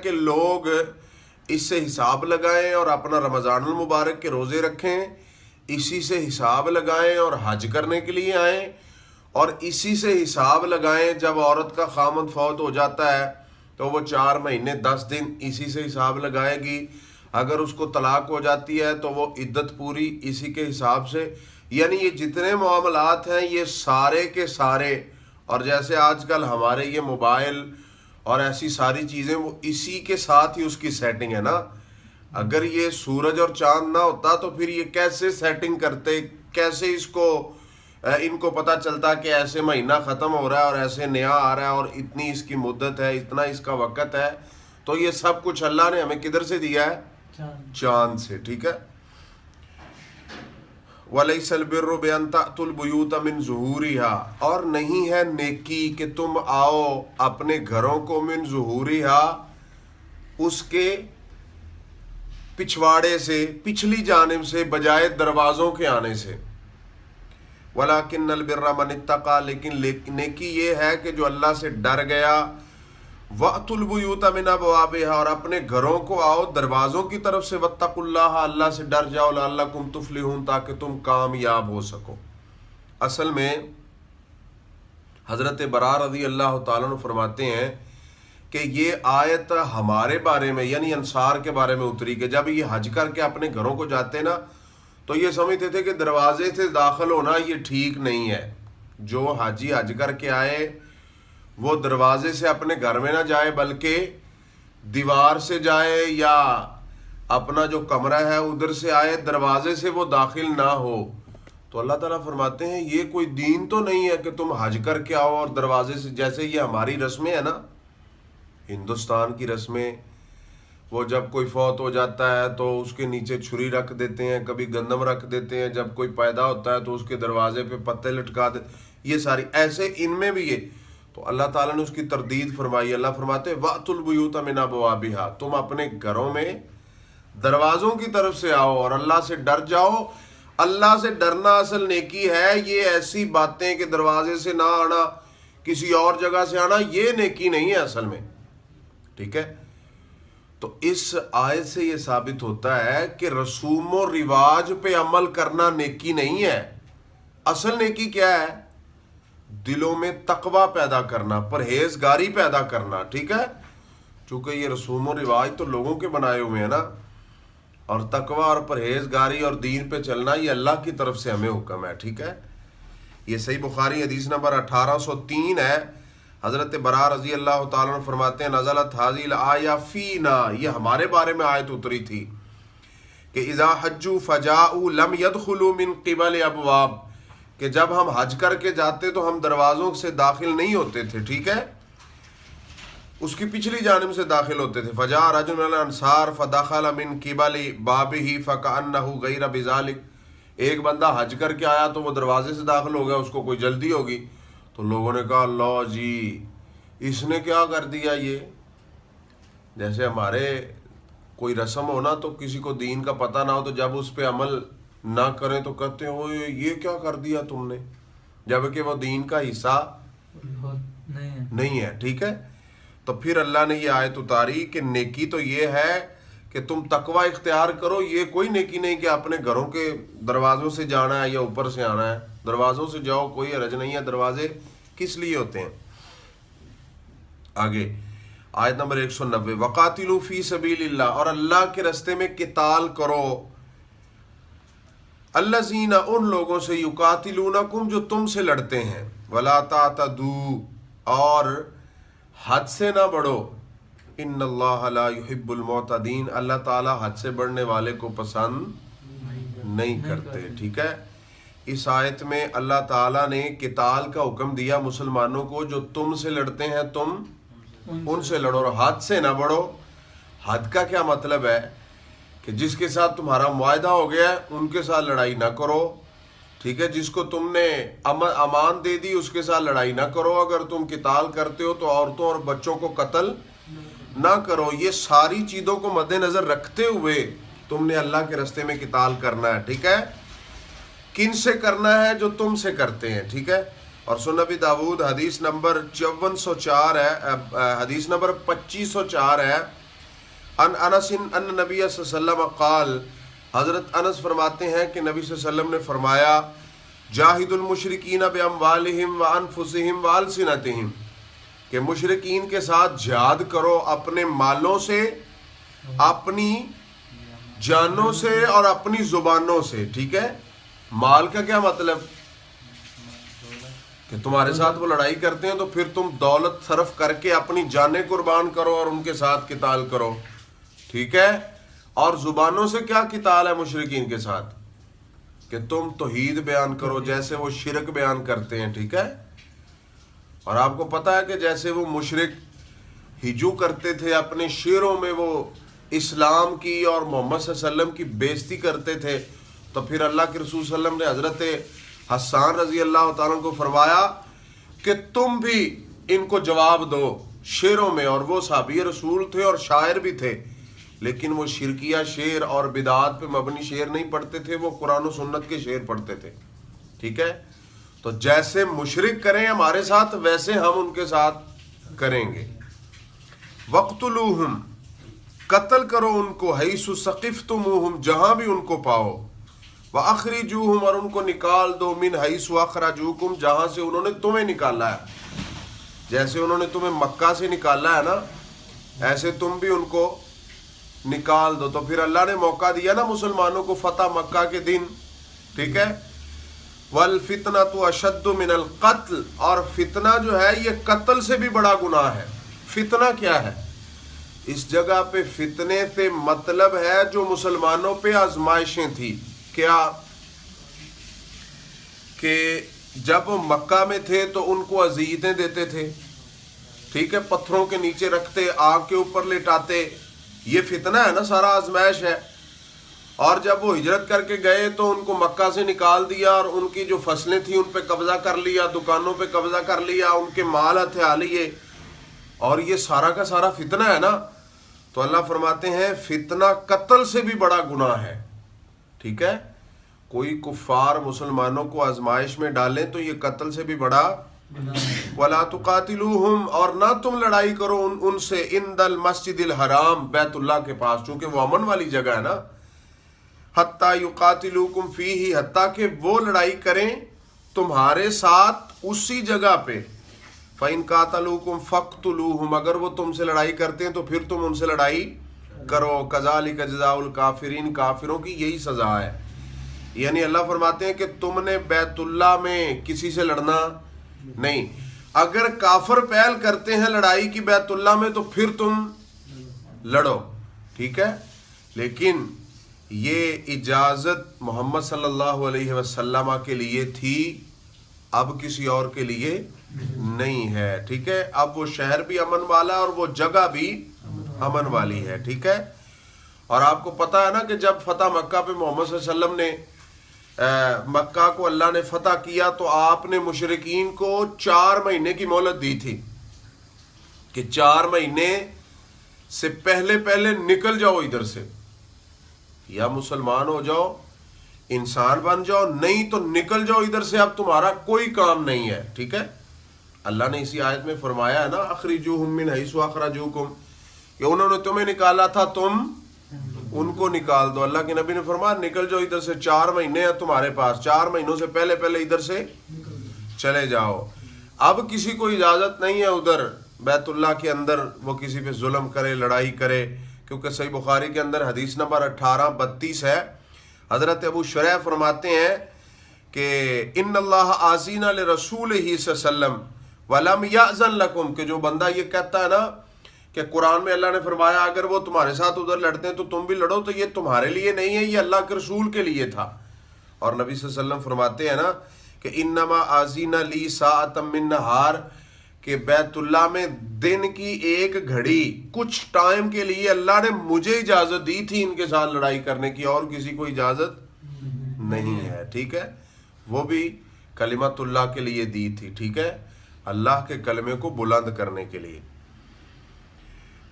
کہ لوگ اس سے حساب لگائیں اور اپنا رمضان المبارک کے روزے رکھیں، اسی سے حساب لگائیں اور حج کرنے کے لیے آئیں، اور اسی سے حساب لگائیں جب عورت کا خامند فوت ہو جاتا ہے تو وہ 4 مہینے 10 دن اسی سے حساب لگائے گی، اگر اس کو طلاق ہو جاتی ہے تو وہ عدت پوری اسی کے حساب سے. یعنی یہ جتنے معاملات ہیں یہ سارے کے سارے، اور جیسے آج کل ہمارے یہ موبائل اور ایسی ساری چیزیں، وہ اسی کے ساتھ ہی اس کی سیٹنگ ہے نا. اگر یہ سورج اور چاند نہ ہوتا تو پھر یہ کیسے سیٹنگ کرتے، کیسے ان کو پتہ چلتا کہ ایسے مہینہ ختم ہو رہا ہے اور ایسے نیا آ رہا ہے اور اتنی اس کی مدت ہے، اتنا اس کا وقت ہے. تو یہ سب کچھ اللہ نے ہمیں کدھر سے دیا ہے؟ چاند سے. ٹھیک ہے. وَلَيْسَ الْبِرُّ بِأَن تَأْتُوا الْبُيُوتَ مِن ظُهُورِهَا، اور نہیں ہے نیکی کہ تم آؤ اپنے گھروں کو من ظہوریہا، اس کے پچھواڑے سے، پچھلی جانب سے، بجائے دروازوں کے آنے سے. وَلَكِنَّ الْبِرَّ مَنِ اتَّقَى، لیکن نیکی یہ ہے کہ جو اللہ سے ڈر گیا. وَأْتُوا الْبُيُوتَ مِنْ أَبْوَابِهَا، اور اپنے گھروں کو آؤ دروازوں کی طرف سے. وَاتَّقُوا اللَّهَ، اللہ سے ڈر جاؤ. لَعَلَّكُمْ تُفْلِحُونَ، تاکہ تم کامیاب ہو سکو. اصل میں حضرت براء رضی اللہ تعالیٰ عنہ فرماتے ہیں کہ یہ آیت ہمارے بارے میں، یعنی انصار کے بارے میں اتری، کہ جب یہ حج کر کے اپنے گھروں کو جاتے نا تو یہ سمجھتے تھے کہ دروازے سے داخل ہونا یہ ٹھیک نہیں ہے. جو حاجی حج کر کے آئے وہ دروازے سے اپنے گھر میں نہ جائے بلکہ دیوار سے جائے یا اپنا جو کمرہ ہے ادھر سے آئے، دروازے سے وہ داخل نہ ہو. تو اللہ تعالیٰ فرماتے ہیں یہ کوئی دین تو نہیں ہے کہ تم حج کر کے آؤ اور دروازے سے، جیسے یہ ہماری رسمیں ہیں نا، ہندوستان کی رسمیں، وہ جب کوئی فوت ہو جاتا ہے تو اس کے نیچے چھری رکھ دیتے ہیں، کبھی گندم رکھ دیتے ہیں، جب کوئی پیدا ہوتا ہے تو اس کے دروازے پہ پتے لٹکا دیتے، یہ ساری ایسے ان میں بھی یہ. تو اللہ تعالیٰ نے اس کی تردید فرمائی. اللہ فرماتے ہیں وَأْتُوا الْبُيُوتَ مِنْ أَبْوَابِهَا، تم اپنے گھروں میں دروازوں کی طرف سے آؤ اور اللہ سے ڈر جاؤ. اللہ سے ڈرنا اصل نیکی ہے. یہ ایسی باتیں کہ دروازے سے نہ آنا، کسی اور جگہ سے آنا، یہ نیکی نہیں ہے اصل میں. ٹھیک ہے. تو اس آیت سے یہ ثابت ہوتا ہے کہ رسوم و رواج پہ عمل کرنا نیکی نہیں ہے. اصل نیکی کیا ہے؟ دلوں میں تقوی پیدا کرنا، پرہیزگاری پیدا کرنا. ٹھیک ہے. چونکہ یہ رسوم و رواج تو لوگوں کے بنائے ہوئے ہیں نا، اور تقوی اور پرہیزگاری اور دین پہ چلنا یہ اللہ کی طرف سے ہمیں حکم ہے. ٹھیک ہے. یہ صحیح بخاری حدیث نمبر 1803 ہے. حضرت براء رضی اللہ تعالیٰ عنہ فرماتے ہیں نزلت هذه الآیہ فینا، یہ ہمارے بارے میں آیت اتری تھی کہ اذا حجوا فجاؤوا لم يدخلوا من قبل ابواب، کہ جب ہم حج کر کے جاتے تو ہم دروازوں سے داخل نہیں ہوتے تھے. ٹھیک ہے. اس کی پچھلی جانب سے داخل ہوتے تھے. فجاء رجل من الانصار فدخل من قبل بابه فكأنه غير بذلك، ایک بندہ حج کر کے آیا تو وہ دروازے سے داخل ہو گیا، اس کو کوئی جلدی ہوگی. تو لوگوں نے کہا اللہ جی اس نے کیا کر دیا. یہ جیسے ہمارے کوئی رسم ہونا تو کسی کو دین کا پتہ نہ ہو تو جب اس پہ عمل نہ کریں تو کہتے ہیں یہ کیا کر دیا تم نے، جبکہ وہ دین کا حصہ نہیں ہے. ٹھیک ہے. تو پھر اللہ نے یہ آیت اتاری کہ نیکی تو یہ ہے کہ تم تقوی اختیار کرو. یہ کوئی نیکی نہیں کہ اپنے گھروں کے دروازوں سے جانا ہے یا اوپر سے آنا ہے. دروازوں سے جاؤ، کوئی حرج نہیں ہے. دروازے کس لیے ہوتے ہیں؟ آگے آیت نمبر 190 وَقَاتِلُوا فِي سَبِيلِ اللَّهِ، اور اللہ کے رستے میں قتال کرو. الَّذِينَ، ان لوگوں سے، يُقَاتِلُونَكُمْ جو تم سے لڑتے ہیں. وَلَا تَعْتَدُوا، اور حد سے نہ بڑھو. ان اللہ لا يحب المعتدین، اللہ تعالیٰ حد سے بڑھنے والے کو پسند نہیں کرتے. ٹھیک ہے. اس آیت میں اللہ تعالیٰ نے قتال کا حکم دیا مسلمانوں کو، جو تم سے لڑتے ہیں تم ان سے لڑو اور حد سے نہ بڑھو. حد کا کیا مطلب ہے؟ کہ جس کے ساتھ تمہارا معاہدہ ہو گیا ہے ان کے ساتھ لڑائی نہ کرو. ٹھیک ہے. جس کو تم نے امان دے دی اس کے ساتھ لڑائی نہ کرو. اگر تم قتال کرتے ہو تو عورتوں اور بچوں کو قتل نہ کرو. یہ ساری چیزوں کو مد نظر رکھتے ہوئے تم نے اللہ کے راستے میں قتال کرنا ہے. ٹھیک ہے. کن سے کرنا ہے؟ جو تم سے کرتے ہیں. ٹھیک ہے. اور سنن ابی داؤد حدیث نمبر 5404 ہے، حدیث نمبر 2504 ہے ان انس ان نبی صلی اللہ علیہ وسلم قال، حضرت انس فرماتے ہیں کہ نبی صلی اللہ علیہ وسلم نے فرمایا جاہد المشرکین باموالہم وانفسہم والسنتہم، کہ مشرکین کے ساتھ جہاد کرو اپنے مالوں سے، اپنی جانوں سے اور اپنی زبانوں سے. ٹھیک ہے، مال کا کیا مطلب کہ تمہارے ساتھ وہ لڑائی کرتے ہیں تو پھر تم دولت صرف کر کے اپنی جانیں قربان کرو اور ان کے ساتھ قتال کرو. ٹھیک ہے، اور زبانوں سے کیا قتال ہے مشرکین کے ساتھ کہ تم توحید بیان کرو جیسے وہ شرک بیان کرتے ہیں. ٹھیک ہے، اور آپ کو پتہ ہے کہ جیسے وہ مشرک ہجو کرتے تھے اپنے شعروں میں، وہ اسلام کی اور محمد صلی اللہ علیہ وسلم کی بےزتی کرتے تھے، تو پھر اللہ کے رسول صلی اللہ علیہ وسلم نے حضرت حسان رضی اللہ تعالیٰ کو فرمایا کہ تم بھی ان کو جواب دو شعروں میں. اور وہ صحابی رسول تھے اور شاعر بھی تھے، لیکن وہ شرکیہ شعر اور بدعات پہ مبنی شعر نہیں پڑھتے تھے، وہ قرآن و سنت کے شعر پڑھتے تھے. ٹھیک ہے، تو جیسے مشرک کریں ہمارے ساتھ ویسے ہم ان کے ساتھ کریں گے. وَاقْتُلُوهُمْ، قتل کرو ان کو، حیث ثقفتموہم، جہاں بھی ان کو پاؤ، وَأَخْرِجُوهُمْ، اور ان کو نکال دو، من حیث أَخْرَجُوكُمْ، جہاں سے انہوں نے تمہیں نکالا ہے. جیسے انہوں نے تمہیں مکہ سے نکالا ہے نا، ایسے تم بھی ان کو نکال دو. تو پھر اللہ نے موقع دیا نا مسلمانوں کو فتح مکہ کے دن. ٹھیک ہے، وَالْفِتْنَةُ أَشَدُّ مِنَ الْقَتْلِ، اور فتنہ جو ہے یہ قتل سے بھی بڑا گناہ ہے. فتنہ کیا ہے؟ اس جگہ پہ فتنے سے مطلب ہے جو مسلمانوں پہ آزمائشیں تھی. کیا کہ جب وہ مکہ میں تھے تو ان کو اذیتیں دیتے تھے. ٹھیک ہے، پتھروں کے نیچے رکھتے، آگ کے اوپر لٹاتے، یہ فتنہ ہے نا، سارا آزمائش ہے. اور جب وہ ہجرت کر کے گئے تو ان کو مکہ سے نکال دیا اور ان کی جو فصلیں تھیں ان پہ قبضہ کر لیا، دکانوں پہ قبضہ کر لیا، ان کے مال ہتھیا لیے، اور یہ سارا کا سارا فتنہ ہے نا. تو اللہ فرماتے ہیں فتنہ قتل سے بھی بڑا گناہ ہے. ٹھیک ہے، کوئی کفار مسلمانوں کو آزمائش میں ڈالیں تو یہ قتل سے بھی بڑا. وَلَا تُقَاتِلُوهُمْ، اور نہ تم لڑائی کرو ان سے، عند المسجد الحرام، بیت اللہ کے پاس، چونکہ وہ امن والی جگہ ہے نا. حَتَّى يُقَاتِلُوكُمْ فِيهِ، حتیٰ کہ وہ لڑائی کریں تمہارے ساتھ اسی جگہ پہ. فَإِن قَاتَلُوكُمْ فَاقْتُلُوهُمْ، اگر وہ تم سے لڑائی کرتے ہیں تو پھر تم ان سے لڑائی کرو. كَذَلِكَ جَزَاءُ الْكَافِرِينَ، کافروں کی یہی سزا ہے. یعنی اللہ فرماتے ہیں کہ تم نے بیت اللہ میں کسی سے لڑنا نہیں. اگر کافر پہل کرتے ہیں لڑائی کی بیت اللہ میں تو پھر تم لڑو. ٹھیک ہے، لیکن یہ اجازت محمد صلی اللہ علیہ وسلم کے لیے تھی، اب کسی اور کے لیے نہیں ہے. ٹھیک ہے، اب وہ شہر بھی امن والا ہے اور وہ جگہ بھی امن والی ہے. ٹھیک ہے، اور آپ کو پتہ ہے نا کہ جب فتح مکہ پہ محمد صلی اللہ علیہ وسلم نے مکہ کو اللہ نے فتح کیا تو آپ نے مشرکین کو 4 مہینے کی مہلت دی تھی کہ 4 مہینے سے پہلے نکل جاؤ ادھر سے، یا مسلمان ہو جاؤ، انسان بن جاؤ، نہیں تو نکل جاؤ ادھر سے، اب تمہارا کوئی کام نہیں ہے. ٹھیک ہے، اللہ نے اسی آیت میں فرمایا ہے نا اخرجوہم من حیث اخرجوکم، کہ انہوں نے تمہیں نکالا تھا تم ان کو نکال دو. اللہ کے نبی نے فرمایا نکل جاؤ ادھر سے، 4 مہینے ہیں تمہارے پاس، 4 مہینوں سے پہلے ادھر سے چلے جاؤ. اب کسی کو اجازت نہیں ہے ادھر بیت اللہ کے اندر وہ کسی پہ ظلم کرے، لڑائی کرے، کیونکہ صحیح بخاری کے اندر حدیث نمبر 1832 ہے. حضرت ابو شریح فرماتے ہیں کہ ان اللہ آذین لرسولہ صلی اللہ علیہ وسلم ولم یأذن لکم، کہ جو بندہ یہ کہتا ہے نا کہ قرآن میں اللہ نے فرمایا اگر وہ تمہارے ساتھ ادھر لڑتے ہیں تو تم بھی لڑو، تو یہ تمہارے لیے نہیں ہے، یہ اللہ کے رسول کے لیے تھا. اور نبی صلی اللہ علیہ وسلم فرماتے ہیں نا کہ انما آذین لی ساعۃ من نہار، کہ بیت اللہ میں دن کی ایک گھڑی کچھ ٹائم کے لیے اللہ نے مجھے اجازت دی تھی ان کے ساتھ لڑائی کرنے کی، اور کسی کو اجازت نہیں ہے. ٹھیک ہے، وہ بھی کلمت اللہ کے لیے دی تھی. ٹھیک ہے، اللہ کے کلمے کو بلند کرنے کے لیے.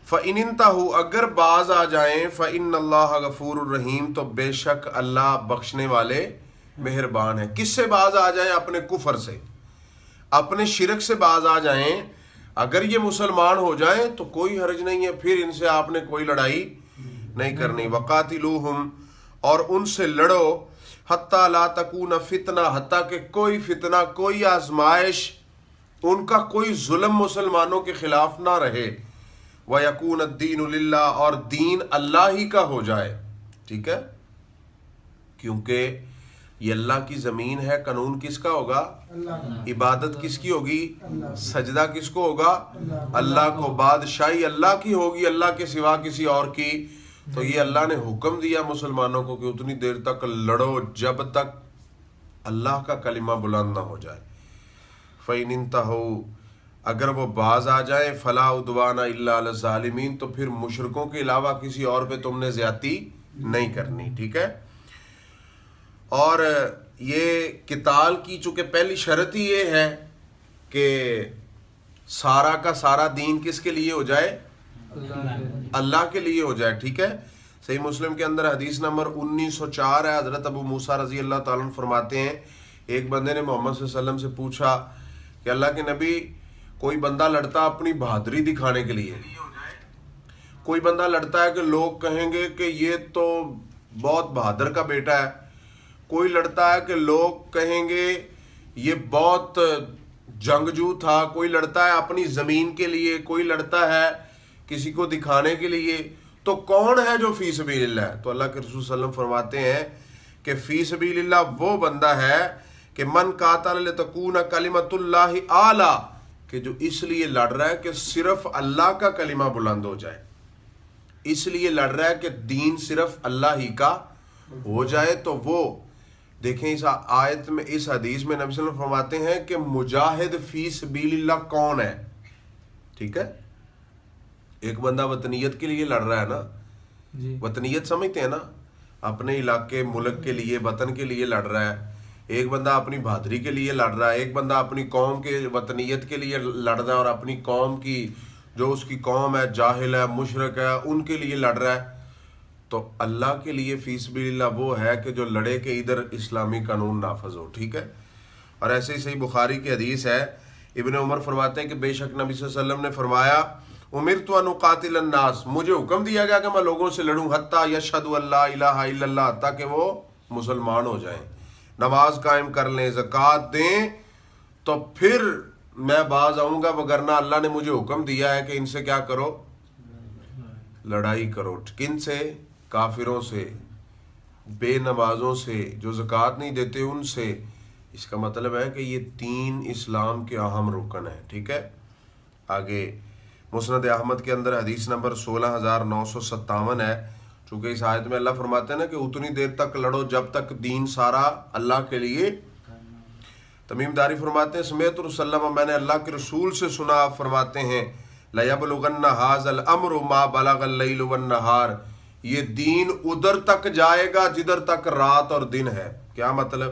فَإِنِ انْتَهُوا، اگر باز آ جائیں، فَإِنَّ اللَّهَ غَفُورٌ الرحیم، تو بے شک اللہ بخشنے والے مہربان ہے. کس سے باز آ جائیں؟ اپنے کفر سے، اپنے شرک سے باز آ جائیں. اگر یہ مسلمان ہو جائیں تو کوئی حرج نہیں ہے، پھر ان سے آپ نے کوئی لڑائی نہیں کرنی. وقاتلوہم، اور ان سے لڑو، حتی لا تکون فتنہ، حتیٰ کہ کوئی فتنہ، کوئی آزمائش، ان کا کوئی ظلم مسلمانوں کے خلاف نہ رہے. وَيَكُونَ الدِّينُ لِلَّهِ، اور دین اللہ ہی کا ہو جائے. ٹھیک ہے، کیونکہ یہ اللہ کی زمین ہے، قانون کس کا ہوگا؟ عبادت کس کی ہوگی؟ سجدہ کس کو ہوگا؟ اللہ کو. بادشاہی اللہ کی ہوگی، اللہ کے سوا کسی اور کی. تو یہ اللہ نے حکم دیا مسلمانوں کو کہ اتنی دیر تک لڑو جب تک اللہ کا کلمہ بلند نہ ہو جائے. فَإِنِ انْتَهُوا، اگر وہ باز آ جائیں، فَلَا عُدْوَانَ إِلَّا عَلَى الظَّالِمِينَ، تو پھر مشرکوں کے علاوہ کسی اور پہ تم نے زیادتی نہیں کرنی. ٹھیک ہے، اور یہ قتال کی چونکہ پہلی شرط ہی یہ ہے کہ سارا کا سارا دین کس کے لیے ہو جائے؟ اللہ کے لیے ہو جائے. ٹھیک ہے، صحیح مسلم کے اندر حدیث نمبر 1904 ہے. حضرت ابو موسیٰ رضی اللہ تعالیٰ عنہ فرماتے ہیں، ایک بندے نے محمد صلی اللہ علیہ وسلم سے پوچھا کہ اللہ کے نبی، کوئی بندہ لڑتا اپنی بہادری دکھانے کے لیے، کوئی بندہ لڑتا ہے کہ لوگ کہیں گے کہ یہ تو بہت بہادر کا بیٹا ہے، کوئی لڑتا ہے کہ لوگ کہیں گے یہ بہت جنگجو تھا، کوئی لڑتا ہے اپنی زمین کے لیے، کوئی لڑتا ہے کسی کو دکھانے کے لیے، تو کون ہے جو فی سبیل اللہ ہے؟ تو اللہ کے رسول صلی اللہ علیہ وسلم فرماتے ہیں کہ فی سبیل اللہ وہ بندہ ہے کہ من قاتل لتکون کلمۃ اللہ اعلیٰ، کہ جو اس لیے لڑ رہا ہے کہ صرف اللہ کا کلمہ بلند ہو جائے، اس لیے لڑ رہا ہے کہ دین صرف اللہ ہی کا ہو جائے. تو وہ دیکھیں اس آیت میں، اس حدیث میں نبی صلی اللہ علیہ وسلم فرماتے ہیں کہ مجاہد فی سبیل اللہ کون ہے. ٹھیک ہے، ایک بندہ وطنیت کے لیے لڑ رہا ہے نا، وطنیت سمجھتے ہیں نا، اپنے علاقے ملک کے لیے، وطن کے لیے لڑ رہا ہے. ایک بندہ اپنی بہادری کے لیے لڑ رہا ہے، ایک بندہ اپنی قوم کے وطنیت کے لیے لڑ رہا ہے اور اپنی قوم کی، جو اس کی قوم ہے، جاہل ہے، مشرک ہے، ان کے لیے لڑ رہا ہے. تو اللہ کے لیے فی سبیل اللہ وہ ہے کہ جو لڑے کہ ادھر اسلامی قانون نافذ ہو. ٹھیک ہے، اور ایسے ہی صحیح بخاری کی حدیث ہے، ابن عمر فرماتے ہیں کہ بے شک نبی صلی اللہ علیہ وسلم نے فرمایا، امرت ان اقاتل الناس، مجھے حکم دیا گیا کہ میں لوگوں سے لڑوں، حتی یشہدوا لا الہ الا اللہ، تاکہ وہ مسلمان ہو جائیں، نماز قائم کر لیں، زکوٰۃ دیں، تو پھر میں باز آؤں گا، وگرنہ اللہ نے مجھے حکم دیا ہے کہ ان سے کیا کرو؟ لڑائی کرو. کن سے؟ کافروں سے، بے نمازوں سے، جو زکوٰۃ نہیں دیتے ان سے. اس کا مطلب ہے کہ یہ تین اسلام کے اہم رکن ہیں. ٹھیک ہے، آگے مسند احمد کے اندر حدیث نمبر 16957 ہے. چونکہ اس آیت میں اللہ فرماتے ہیں نا کہ اتنی دیر تک لڑو جب تک دین سارا اللہ کے لیے. تمیم داری فرماتے ہیں، سمیت رسول اللہ، میں نے اللہ کے رسول سے سنا، فرماتے ہیں لَيَبْلُغَنَّ هَذَا الْأَمْرُ مَا بَلَغَ اللَّيْلُ وَالنَّهَارُ، یہ دین ادھر تک جائے گا جدھر تک رات اور دن ہے. کیا مطلب؟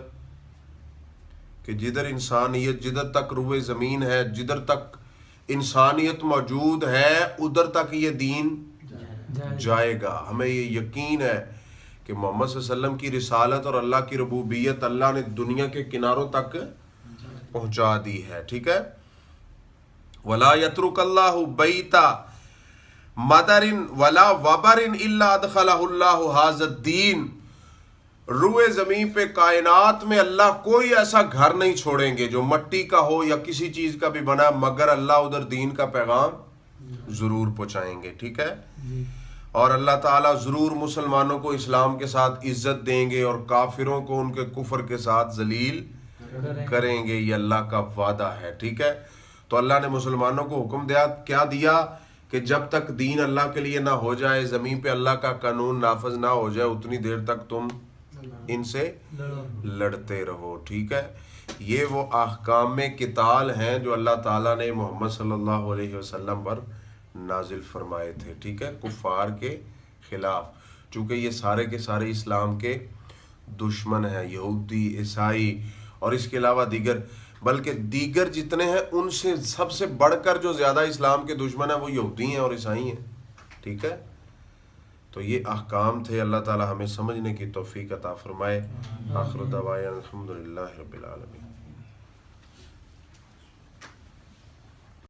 کہ جدھر انسانیت، جدھر تک روئے زمین ہے، جدھر تک انسانیت موجود ہے، ادھر تک یہ دین جائے گا. ہمیں یہ یقین ہے کہ محمد صلی اللہ علیہ وسلم کی رسالت اور اللہ کی ربوبیت اللہ نے دنیا کے کناروں تک پہنچا دی ہے. ٹھیک ہے، وَلَا يَتْرُكَ اللَّهُ بَيْتَ مَدَرٍ وَلَا وَبَرٍ إِلَّا أَدْخَلَهُ اللَّهُ هَذَا الدِّينَ، روئے زمین پہ کائنات میں اللہ کوئی ایسا گھر نہیں چھوڑیں گے جو مٹی کا ہو یا کسی چیز کا بھی بنا، مگر اللہ ادھر دین کا پیغام ضرور پہنچائیں گے. ٹھیک ہے، اور اللہ تعالیٰ ضرور مسلمانوں کو اسلام کے ساتھ عزت دیں گے اور کافروں کو ان کے کفر کے ساتھ ذلیل کریں گے. یہ اللہ کا وعدہ ہے. ٹھیک ہے، تو اللہ نے مسلمانوں کو حکم دیا، کیا دیا؟ کہ جب تک دین اللہ کے لیے نہ ہو جائے، زمین پہ اللہ کا قانون نافذ نہ ہو جائے، اتنی دیر تک تم ان سے لڑتے رہو. ٹھیک ہے، یہ وہ احکام قتال ہیں جو اللہ تعالیٰ نے محمد صلی اللہ علیہ وسلم پر نازل فرمائے تھے. ٹھیک ہے، کفار کے خلاف، چونکہ یہ سارے کے سارے اسلام کے دشمن ہیں، یہودی، عیسائی، اور اس کے علاوہ دیگر، بلکہ دیگر جتنے ہیں ان سے سب سے بڑھ کر جو زیادہ اسلام کے دشمن ہیں وہ یہودی ہیں اور عیسائی ہیں. ٹھیک ہے، تو یہ احکام تھے. اللہ تعالی ہمیں سمجھنے کی توفیق عطا فرمائے. آخر دعوانا الحمدللہ رب العالمین.